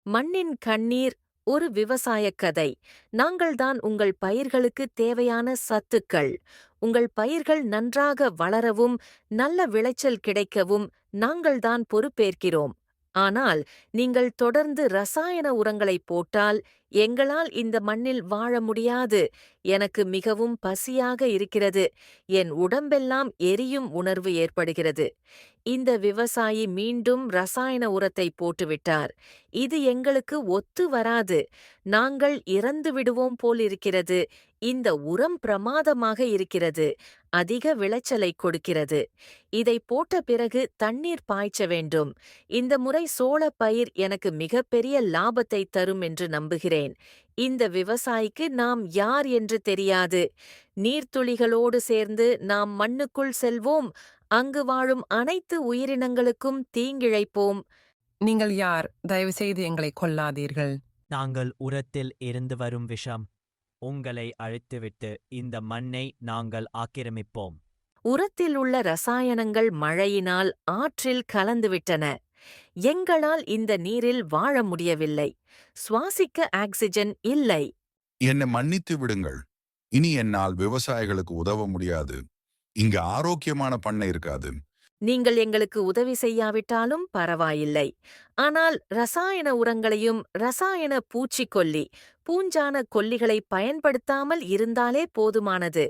மண்ணின் கண்ணீர் ஒரு விவசாயக் கதை. நாங்கள்தான் உங்கள் பயிர்களுக்கு தேவையான சத்துக்கள். உங்கள் பயிர்கள் நன்றாக வளரவும், நல்ல விளைச்சல் கிடைக்கவும் நாங்கள்தான் பொறுப்பேற்கிறோம். ஆனால் நீங்கள் தொடர்ந்து ரசாயன உரங்களைப் போட்டால் எங்களால் இந்த மண்ணில் வாழ முடியாது. எனக்கு மிகவும் பசியாக இருக்கிறது. என் உடம்பெல்லாம் எரியும் உணர்வு ஏற்படுகிறது. இந்த விவசாயி மீண்டும் ரசாயன உரத்தை போட்டுவிட்டார். இது எங்களுக்கு ஒத்து வராது. நாங்கள் இறந்து விடுவோம் போலிருக்கிறது. இந்த உரம் பிரமாதமாக இருக்கிறது. அதிக விளைச்சலை கொடுக்கிறது. இதை போட்ட பிறகு தண்ணீர் பாய்ச்ச வேண்டும். இந்த முறை சோளப் பயிர் எனக்கு மிகப்பெரிய லாபத்தை தரும் என்று நம்புகிறேன். இந்த விவசாயிக்கு நாம் யார் என்று தெரியாது. நீர்த்துளிகளோடு சேர்ந்து நாம் மண்ணுக்குள் செல்வோம். அங்கு வாழும் அனைத்து உயிரினங்களுக்கும் தீங்கிழைப்போம். நீங்கள் யார்? தயவுசெய்து எங்களை கொல்லாதீர்கள். நாங்கள் உரத்தில் இருந்து வரும் விஷம். உங்களை அழித்துவிட்டு இந்த மண்ணை நாங்கள் ஆக்கிரமிப்போம். உரத்தில் உள்ள ரசாயனங்கள் மழையினால் ஆற்றில் கலந்துவிட்டன. எங்களால் இந்த நீரில் வாழ முடியவில்லை. சுவாசிக்க ஆக்சிஜன் இல்லை. என்னை மன்னித்து விடுங்கள். இனி என்னால் விவசாயிகளுக்கு உதவ முடியாது. இங்க ஆரோக்கியமான பண்ணை இருக்காது. நீங்கள் எங்களுக்கு உதவி செய்யாவிட்டாலும் பரவாயில்லை. ஆனால் ரசாயன உரங்களையும் ரசாயன பூச்சிக்கொல்லி, பூஞ்சான கொல்லிகளை பயன்படுத்தாமல் இருந்தாலே போதுமானது.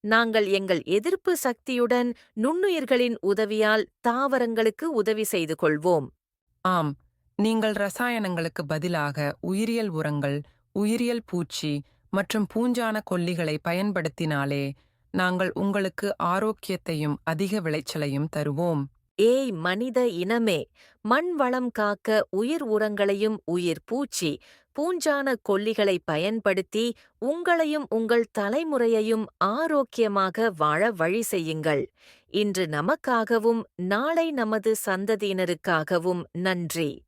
நாங்கள் எங்கள் எதிர்ப்பு சக்தியுடன் நுண்ணுயிர்களின் உதவியால் தாவரங்களுக்கு உதவி செய்து கொள்வோம். ஆம், நீங்கள் ரசாயனங்களுக்கு பதிலாக உயிரியல் உரங்கள், உயிரியல் பூச்சி மற்றும் பூஞ்சான கொல்லிகளை பயன்படுத்தினாலே நாங்கள் உங்களுக்கு ஆரோக்கியத்தையும் அதிக விளைச்சலையும் தருவோம். ஏய் மனித இனமே, மண் வளம் காக்க உயிர் உரங்களையும் உயிர் பூச்சி, பூஞ்சான கொல்லிகளை பயன்படுத்தி உங்களையும் உங்கள் தலைமுறையையும் ஆரோக்கியமாக வாழ வழி செய்யுங்கள். இன்று நமக்காகவும் நாளை நமது சந்ததியினருக்காகவும் நன்றி.